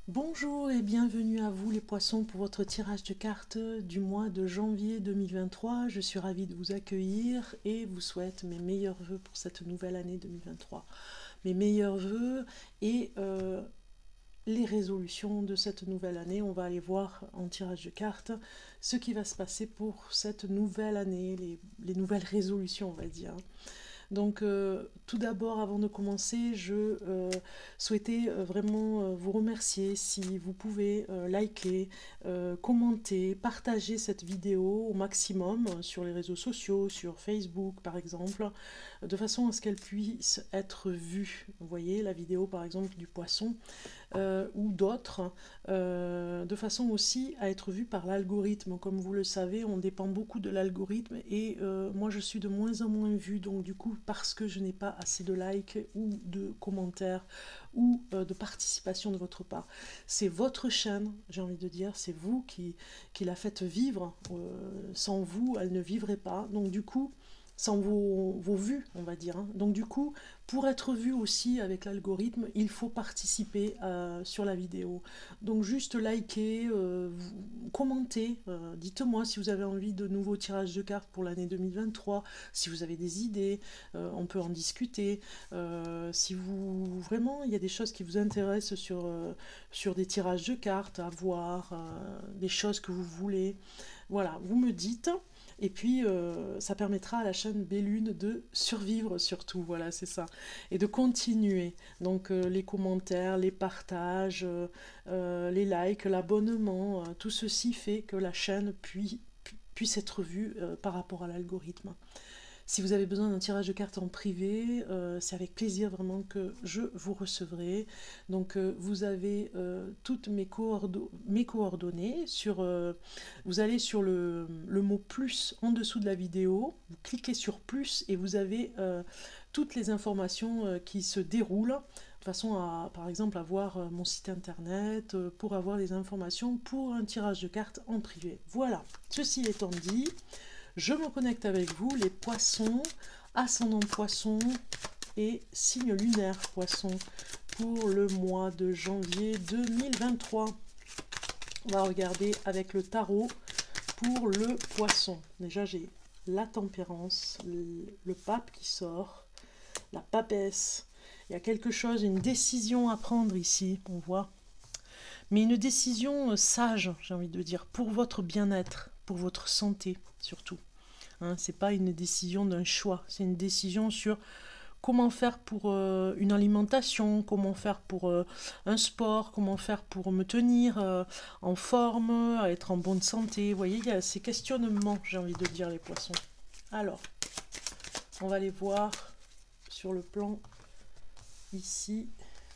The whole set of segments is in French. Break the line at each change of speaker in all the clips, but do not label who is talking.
Bonjour et bienvenue à vous les poissons pour votre tirage de cartes du mois de janvier 2023. Je suis ravie de vous accueillir et vous souhaite mes meilleurs vœux pour cette nouvelle année 2023. Mes meilleurs vœux et les résolutions de cette nouvelle année. On va aller voir en tirage de cartes ce qui va se passer pour cette nouvelle année, les nouvelles résolutions on va dire. Donc tout d'abord, avant de commencer, je souhaitais vraiment vous remercier si vous pouvez liker, commenter, partager cette vidéo au maximum sur les réseaux sociaux, sur Facebook par exemple, de façon à ce qu'elle puisse être vue. Vous voyez la vidéo par exemple du poisson ou d'autres, de façon aussi à être vue par l'algorithme. Comme vous le savez, on dépend beaucoup de l'algorithme et moi je suis de moins en moins vue, donc du coup parce que je n'ai pas assez de likes ou de commentaires ou de participation de votre part. C'est votre chaîne, j'ai envie de dire, c'est vous qui la faites vivre. Sans vous, elle ne vivrait pas. Donc du coup, sans vos vues, on va dire. Hein. Donc du coup, pour être vu aussi avec l'algorithme, il faut participer sur la vidéo. Donc juste liker, commenter, dites-moi si vous avez envie de nouveaux tirages de cartes pour l'année 2023, si vous avez des idées, on peut en discuter. Si vous vraiment, il y a des choses qui vous intéressent sur des tirages de cartes à voir, des choses que vous voulez. Voilà, vous me dites. Et puis, ça permettra à la chaîne Bellune de survivre surtout, voilà, c'est ça. Et de continuer. Donc, les commentaires, les partages, les likes, l'abonnement, tout ceci fait que la chaîne puisse être vue par rapport à l'algorithme. Si vous avez besoin d'un tirage de cartes en privé, c'est avec plaisir vraiment que je vous recevrai. Donc vous avez toutes mes coordonnées. Vous allez sur le mot plus en dessous de la vidéo, vous cliquez sur plus et vous avez toutes les informations qui se déroulent de façon à, par exemple, avoir mon site internet, pour avoir des informations pour un tirage de cartes en privé. Voilà, ceci étant dit, je me connecte avec vous, les poissons, ascendant poisson et signe lunaire poisson pour le mois de janvier 2023. On va regarder avec le tarot pour le poisson. Déjà, j'ai la tempérance, le pape qui sort, la papesse. Il y a quelque chose, une décision à prendre ici, on voit. Mais une décision sage, j'ai envie de dire, pour votre bien-être, pour votre santé surtout. Hein, c'est pas une décision d'un choix, c'est une décision sur comment faire pour une alimentation, comment faire pour un sport, comment faire pour me tenir en forme, à être en bonne santé. Vous voyez, il y a ces questionnements, j'ai envie de dire, les poissons. Alors, on va les voir sur le plan ici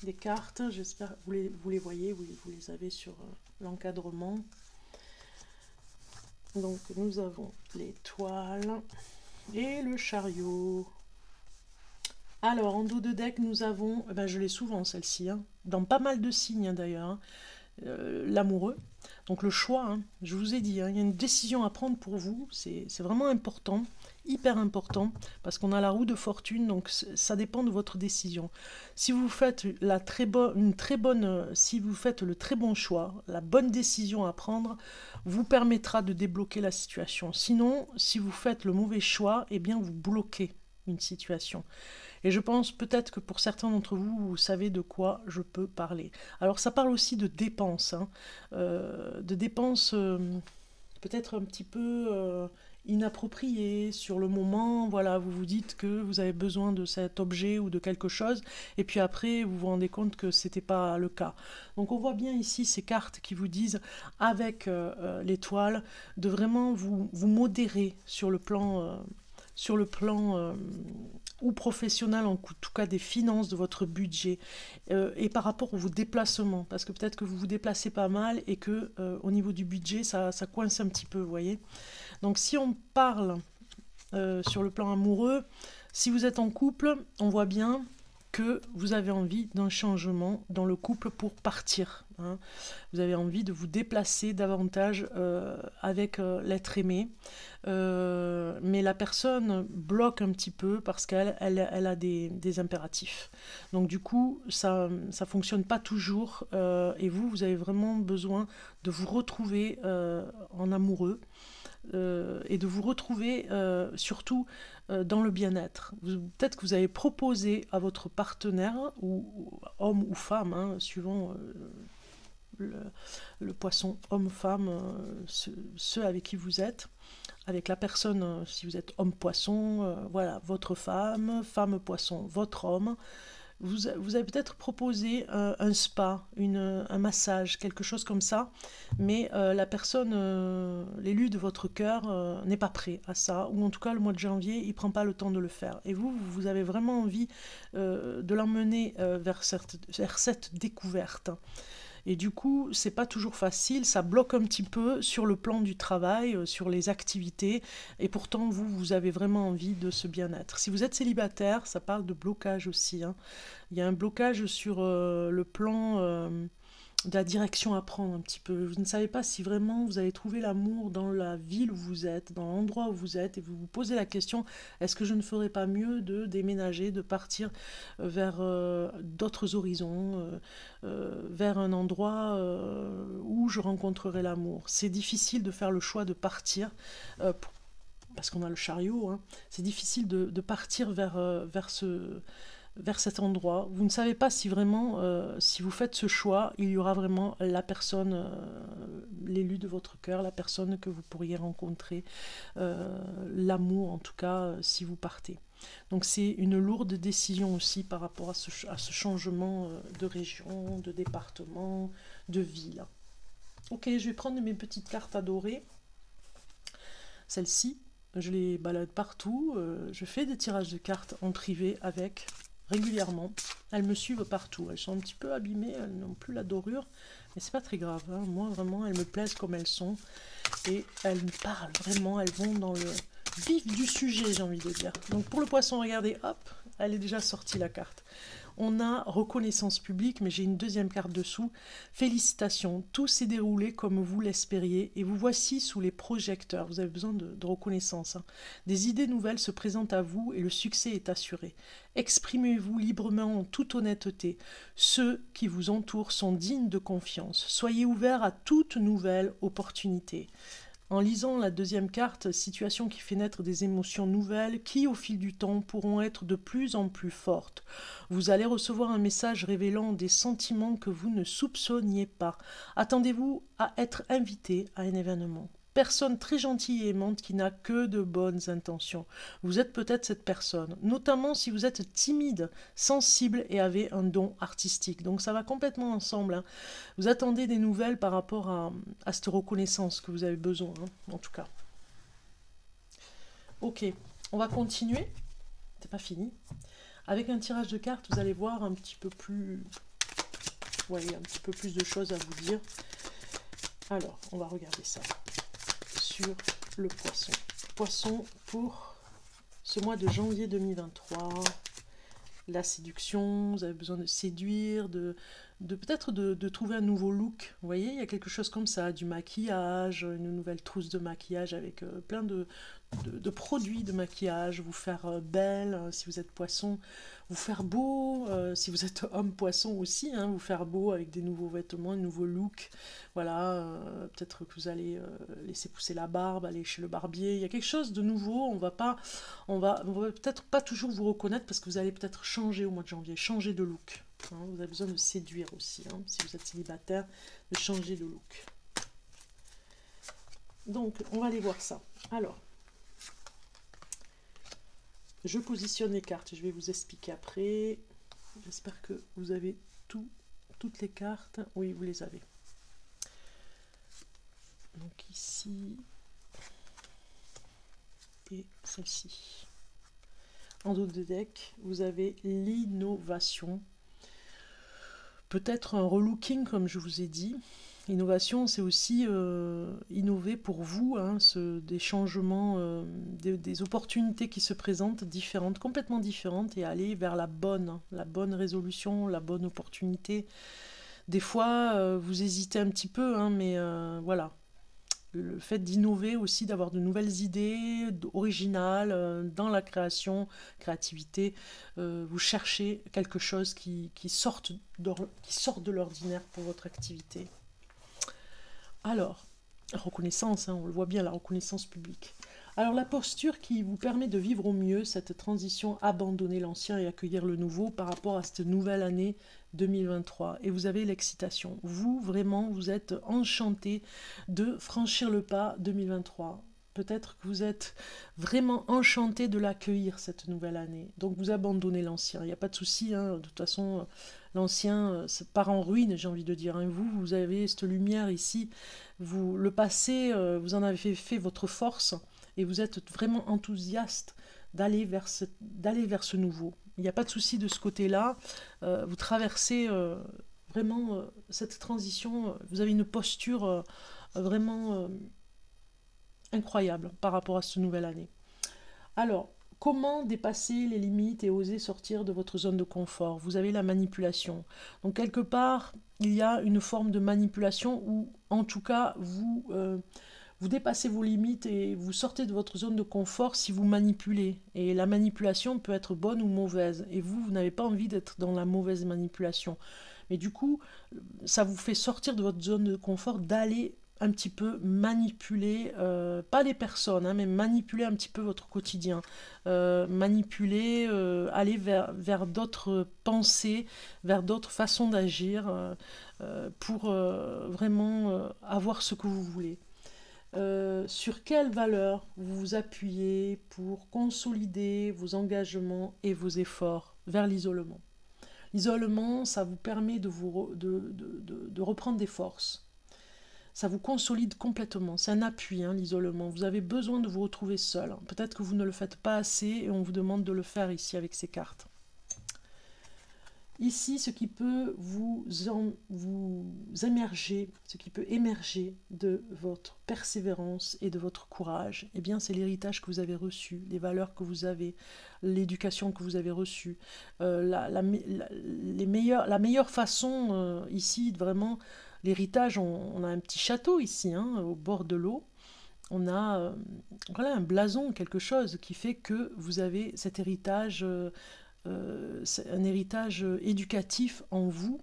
des cartes. J'espère que vous les voyez, vous les avez sur l'encadrement. Donc nous avons l'étoile et le chariot. Alors en dos de deck nous avons, je l'ai souvent celle-ci, hein, dans pas mal de signes d'ailleurs, hein, l'amoureux. Donc le choix, hein, je vous ai dit, hein, il y a une décision à prendre pour vous, c'est vraiment important, hyper important, parce qu'on a la roue de fortune, donc ça dépend de votre décision. Si vous faites si vous faites le très bon choix, la bonne décision à prendre vous permettra de débloquer la situation. Sinon, si vous faites le mauvais choix, eh bien vous bloquez une situation. Et je pense peut-être que pour certains d'entre vous, vous savez de quoi je peux parler. Alors ça parle aussi de dépenses, hein, de dépenses peut-être un petit peu inappropriées sur le moment. Voilà, vous vous dites que vous avez besoin de cet objet ou de quelque chose, et puis après vous vous rendez compte que c'était pas le cas. Donc on voit bien ici ces cartes qui vous disent avec l'étoile de vraiment vous modérer sur le plan ou professionnel, en tout cas des finances, de votre budget, et par rapport à vos déplacements, parce que peut-être que vous vous déplacez pas mal et que au niveau du budget, ça coince un petit peu, vous voyez. Donc si on parle sur le plan amoureux, si vous êtes en couple, on voit bien que vous avez envie d'un changement dans le couple pour partir. Hein. Vous avez envie de vous déplacer davantage avec l'être aimé. Mais la personne bloque un petit peu parce qu'elle a des impératifs. Donc du coup, ça ne fonctionne pas toujours. Et vous avez vraiment besoin de vous retrouver en amoureux. Et de vous retrouver surtout dans le bien-être. Peut-être que vous avez proposé à votre partenaire, ou homme ou femme, hein, suivant le poisson homme-femme, ceux avec qui vous êtes, avec la personne, si vous êtes homme-poisson, voilà, votre femme, femme-poisson, votre homme. Vous avez peut-être proposé un spa, un massage, quelque chose comme ça, mais la personne, l'élu de votre cœur, n'est pas prêt à ça, ou en tout cas le mois de janvier, il ne prend pas le temps de le faire. Et vous avez vraiment envie de l'emmener vers cette découverte. Et du coup, c'est pas toujours facile, ça bloque un petit peu sur le plan du travail, sur les activités, et pourtant vous avez vraiment envie de ce bien-être. Si vous êtes célibataire, ça parle de blocage aussi. Hein. Il y a un blocage sur le plan de la direction à prendre un petit peu. Vous ne savez pas si vraiment vous allez trouver l'amour dans la ville où vous êtes, dans l'endroit où vous êtes, et vous vous posez la question, est-ce que je ne ferais pas mieux de déménager, de partir vers d'autres horizons, vers un endroit où je rencontrerai l'amour. C'est difficile de faire le choix de partir parce qu'on a le chariot, hein. C'est difficile de partir vers cet endroit. Vous ne savez pas si vraiment, si vous faites ce choix, il y aura vraiment la personne, l'élu de votre cœur, la personne que vous pourriez rencontrer, l'amour en tout cas, si vous partez. Donc c'est une lourde décision aussi par rapport à ce changement de région, de département, de ville. Ok, je vais prendre mes petites cartes adorées. Celles-ci, je les balade partout. Je fais des tirages de cartes en privé avec régulièrement. Elles me suivent partout. Elles sont un petit peu abîmées, elles n'ont plus la dorure, mais c'est pas très grave. Hein. Moi, vraiment, elles me plaisent comme elles sont. Et elles me parlent vraiment, elles vont dans le vif du sujet, j'ai envie de dire. Donc pour le poisson, regardez, hop, elle est déjà sortie la carte. On a reconnaissance publique, mais j'ai une deuxième carte dessous. Félicitations, tout s'est déroulé comme vous l'espériez et vous voici sous les projecteurs. Vous avez besoin de reconnaissance. Hein. Des idées nouvelles se présentent à vous et le succès est assuré. Exprimez-vous librement en toute honnêteté. Ceux qui vous entourent sont dignes de confiance. Soyez ouverts à toute nouvelle opportunité. En lisant la deuxième carte, situation qui fait naître des émotions nouvelles qui, au fil du temps, pourront être de plus en plus fortes. Vous allez recevoir un message révélant des sentiments que vous ne soupçonniez pas. Attendez-vous à être invité à un événement. Personne très gentille et aimante qui n'a que de bonnes intentions. Vous êtes peut-être cette personne, notamment si vous êtes timide, sensible et avez un don artistique. Donc ça va complètement ensemble. Hein. Vous attendez des nouvelles par rapport à cette reconnaissance que vous avez besoin, hein, en tout cas. Ok, on va continuer. C'est pas fini. Avec un tirage de cartes, vous allez voir un petit peu plus... Ouais, un petit peu plus de choses à vous dire. Alors, on va regarder ça. Sur le poisson. Poisson pour ce mois de janvier 2023. La séduction, vous avez besoin de séduire, peut-être de trouver un nouveau look. Vous voyez, il y a quelque chose comme ça, du maquillage, une nouvelle trousse de maquillage avec plein de produits de maquillage, vous faire belle si vous êtes poisson, vous faire beau si vous êtes homme poisson aussi, hein, vous faire beau avec des nouveaux vêtements, un nouveau look. Voilà, peut-être que vous allez laisser pousser la barbe, aller chez le barbier. Il y a quelque chose de nouveau. On va peut-être pas toujours vous reconnaître parce que vous allez peut-être changer au mois de janvier, changer de look. Hein, vous avez besoin de séduire aussi, hein, si vous êtes célibataire, de changer de look. Donc, on va aller voir ça. Alors, je positionne les cartes, je vais vous expliquer après. J'espère que vous avez toutes les cartes. Oui, vous les avez. Donc ici, et celle-ci. En dos de deck, vous avez l'innovation. Peut-être un relooking, comme je vous ai dit. Innovation, c'est aussi innover pour vous, hein, des changements, des opportunités qui se présentent différentes, complètement différentes, et aller vers la bonne résolution, la bonne opportunité. Des fois, vous hésitez un petit peu, hein, mais voilà. Le fait d'innover aussi, d'avoir de nouvelles idées originales dans la créativité, vous cherchez quelque chose qui sorte de l'ordinaire pour votre activité. Alors, reconnaissance, hein, on le voit bien, la reconnaissance publique. Alors la posture qui vous permet de vivre au mieux cette transition, abandonner l'ancien et accueillir le nouveau par rapport à cette nouvelle année 2023. Et vous avez l'excitation. Vous, vraiment, vous êtes enchanté de franchir le pas 2023. Peut-être que vous êtes vraiment enchanté de l'accueillir, cette nouvelle année. Donc vous abandonnez l'ancien. Il n'y a pas de souci, hein. De toute façon, l'ancien part en ruine, j'ai envie de dire, hein. Vous avez cette lumière ici. Le passé, vous en avez fait votre force et vous êtes vraiment enthousiaste d'aller vers ce nouveau. Il n'y a pas de souci de ce côté-là. Vous traversez vraiment cette transition. Vous avez une posture vraiment incroyable par rapport à cette nouvelle année. Alors, comment dépasser les limites et oser sortir de votre zone de confort? Vous avez la manipulation. Donc, quelque part, il y a une forme de manipulation où, en tout cas, vous dépassez vos limites et vous sortez de votre zone de confort si vous manipulez. Et la manipulation peut être bonne ou mauvaise. Et vous n'avez pas envie d'être dans la mauvaise manipulation. Mais du coup, ça vous fait sortir de votre zone de confort, d'aller un petit peu manipuler, pas les personnes, hein, mais manipuler un petit peu votre quotidien, manipuler, aller vers d'autres pensées, vers d'autres façons d'agir pour vraiment avoir ce que vous voulez. Sur quelles valeurs vous vous appuyez pour consolider vos engagements et vos efforts vers l'isolement. L'isolement, ça vous permet de reprendre des forces. Ça vous consolide complètement. C'est un appui, hein, l'isolement. Vous avez besoin de vous retrouver seul. Peut-être que vous ne le faites pas assez et on vous demande de le faire ici avec ces cartes. Ici, ce qui peut vous émerger, ce qui peut émerger de votre persévérance et de votre courage, eh bien, c'est l'héritage que vous avez reçu, les valeurs que vous avez, l'éducation que vous avez reçue. La meilleure façon ici, vraiment, l'héritage, on a un petit château ici, hein, au bord de l'eau. On a voilà, un blason, quelque chose qui fait que vous avez cet héritage. C'est un héritage éducatif en vous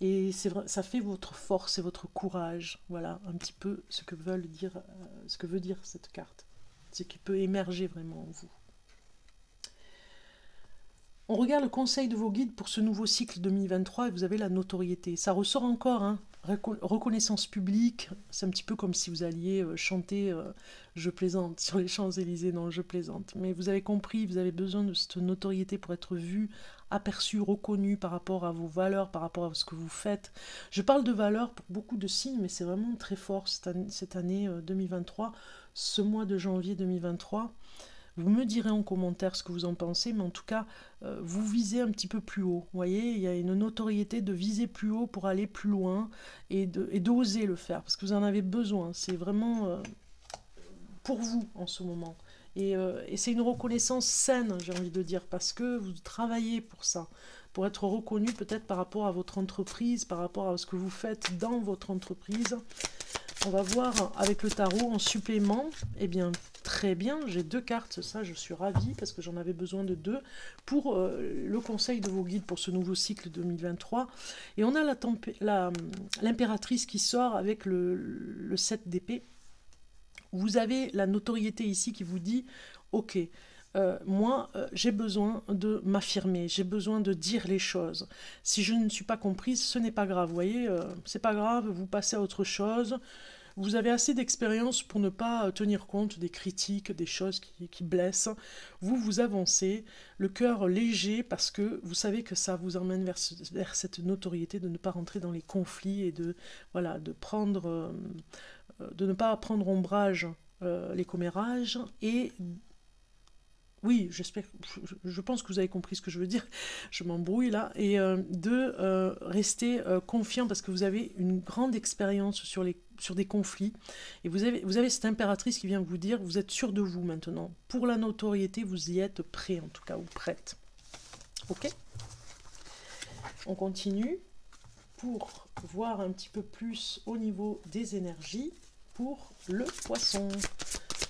et ça fait votre force et votre courage. Voilà un petit peu ce que veut dire cette carte, ce qui peut émerger vraiment en vous. On regarde le conseil de vos guides pour ce nouveau cycle 2023 et vous avez la notoriété. Ça ressort encore, hein. Reconnaissance publique, c'est un petit peu comme si vous alliez chanter Je plaisante sur les Champs-Élysées dans Je plaisante. Mais vous avez compris, vous avez besoin de cette notoriété pour être vu, aperçu, reconnu par rapport à vos valeurs, par rapport à ce que vous faites. Je parle de valeurs pour beaucoup de signes, mais c'est vraiment très fort cette année 2023, ce mois de janvier 2023. Vous me direz en commentaire ce que vous en pensez, mais en tout cas, vous visez un petit peu plus haut. Vous voyez, il y a une notoriété de viser plus haut pour aller plus loin et d'oser le faire, parce que vous en avez besoin. C'est vraiment pour vous en ce moment. Et c'est une reconnaissance saine, j'ai envie de dire, parce que vous travaillez pour ça, pour être reconnu peut-être par rapport à votre entreprise, par rapport à ce que vous faites dans votre entreprise. On va voir avec le tarot en supplément. Eh bien, très bien, j'ai 2 cartes, ça je suis ravie parce que j'en avais besoin de 2 pour le conseil de vos guides pour ce nouveau cycle 2023. Et on a l'impératrice qui sort avec le 7 d'épée. Vous avez la notoriété ici qui vous dit « Ok, moi, j'ai besoin de m'affirmer, j'ai besoin de dire les choses. Si je ne suis pas comprise, ce n'est pas grave, vous voyez, c'est pas grave, vous passez à autre chose. Vous avez assez d'expérience pour ne pas tenir compte des critiques, des choses qui blessent. Vous avancez, le cœur léger, parce que vous savez que ça vous emmène vers cette notoriété de ne pas rentrer dans les conflits et de ne pas prendre ombrage les commérages et oui, j'espère, je pense que vous avez compris ce que je veux dire, je m'embrouille là, et de rester confiant parce que vous avez une grande expérience sur des conflits, et vous avez cette impératrice qui vient vous dire, vous êtes sûr de vous maintenant. Pour la notoriété, vous y êtes prêt en tout cas, ou prête. Ok? On continue pour voir un petit peu plus au niveau des énergies pour le poisson.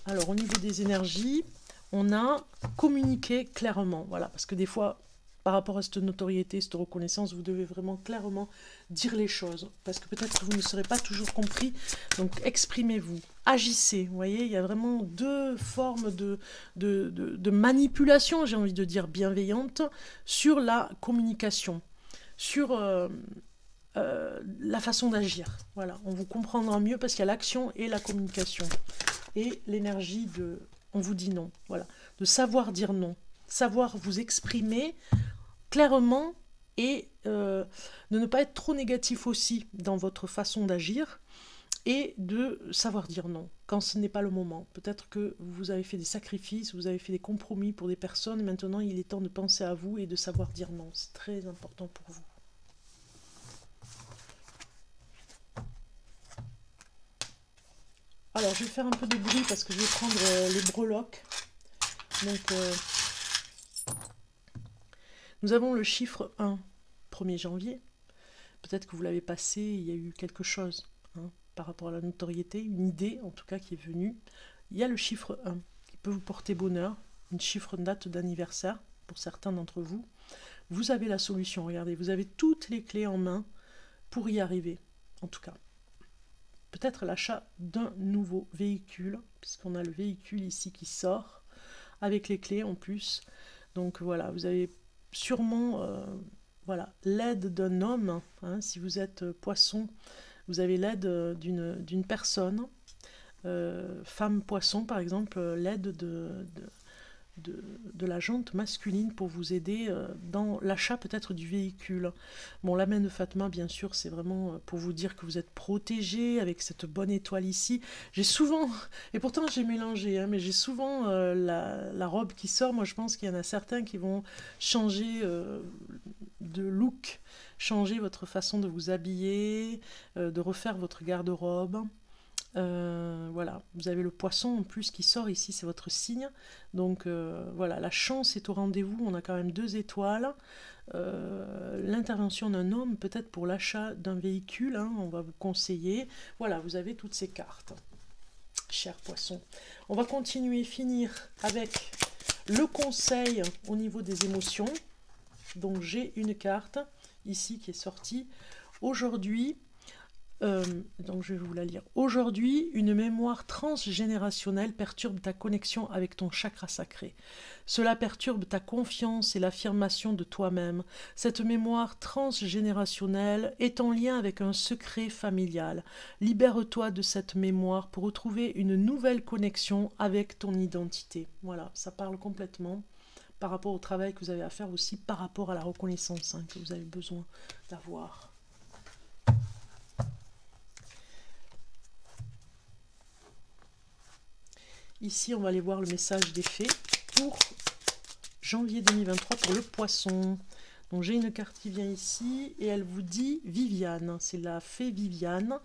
Alors au niveau des énergies, on a communiqué clairement, voilà, parce que des fois, par rapport à cette notoriété, cette reconnaissance, vous devez vraiment clairement dire les choses, parce que peut-être que vous ne serez pas toujours compris, donc exprimez-vous, agissez, vous voyez, il y a vraiment deux formes de manipulation, j'ai envie de dire bienveillante, sur la communication, sur la façon d'agir, voilà, on vous comprendra mieux parce qu'il y a l'action et la communication, et l'énergie de on vous dit non, voilà, de savoir dire non, savoir vous exprimer clairement et de ne pas être trop négatif aussi dans votre façon d'agir et de savoir dire non quand ce n'est pas le moment. Peut-être que vous avez fait des sacrifices, vous avez fait des compromis pour des personnes, maintenant il est temps de penser à vous et de savoir dire non, c'est très important pour vous. Alors je vais faire un peu de bruit parce que je vais prendre les breloques. Donc nous avons le chiffre 1, 1er janvier. Peut-être que vous l'avez passé, il y a eu quelque chose hein, par rapport à la notoriété, une idée en tout cas qui est venue. Il y a le chiffre 1 qui peut vous porter bonheur, une chiffre date d'anniversaire pour certains d'entre vous. Vous avez la solution, regardez, vous avez toutes les clés en main pour y arriver, en tout cas. Peut-être l'achat d'un nouveau véhicule, puisqu'on a le véhicule ici qui sort, avec les clés en plus. Donc voilà, vous avez sûrement voilà, l'aide d'un homme, hein, si vous êtes poisson, vous avez l'aide d'une personne, femme poisson par exemple, l'aide de la jante masculine pour vous aider dans l'achat peut-être du véhicule. Bon, la main de Fatma, bien sûr, c'est vraiment pour vous dire que vous êtes protégé avec cette bonne étoile ici. J'ai souvent, et pourtant j'ai mélangé, hein, mais j'ai souvent la robe qui sort. Moi, je pense qu'il y en a certains qui vont changer de look, changer votre façon de vous habiller, de refaire votre garde-robe. Voilà, vous avez le poisson en plus qui sort ici, c'est votre signe. Donc voilà, la chance est au rendez-vous, on a quand même 2 étoiles. L'intervention d'un homme, peut-être pour l'achat d'un véhicule, hein, on va vous conseiller. Voilà, vous avez toutes ces cartes, cher poisson. On va continuer, finir avec le conseil au niveau des émotions. Donc j'ai une carte ici qui est sortie. Aujourd'hui, donc je vais vous la lire. Aujourd'hui, une mémoire transgénérationnelle perturbe ta connexion avec ton chakra sacré. Cela perturbe ta confiance et l'affirmation de toi-même. Cette mémoire transgénérationnelle est en lien avec un secret familial. Libère-toi de cette mémoire pour retrouver une nouvelle connexion avec ton identité. Voilà, ça parle complètement par rapport au travail que vous avez à faire aussi, par rapport à la reconnaissance hein, que vous avez besoin d'avoir. Ici, on va aller voir le message des fées pour janvier 2023 pour le poisson. Donc j'ai une carte qui vient ici et elle vous dit Viviane, c'est la fée Viviane.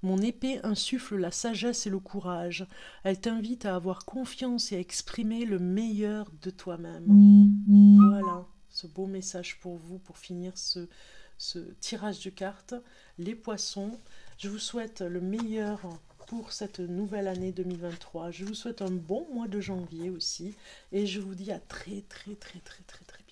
Mon épée insuffle la sagesse et le courage. Elle t'invite à avoir confiance et à exprimer le meilleur de toi-même. Voilà, ce beau message pour vous pour finir ce tirage de cartes. Les poissons, je vous souhaite le meilleur pour cette nouvelle année 2023. Je vous souhaite un bon mois de janvier aussi et je vous dis à très très très très très très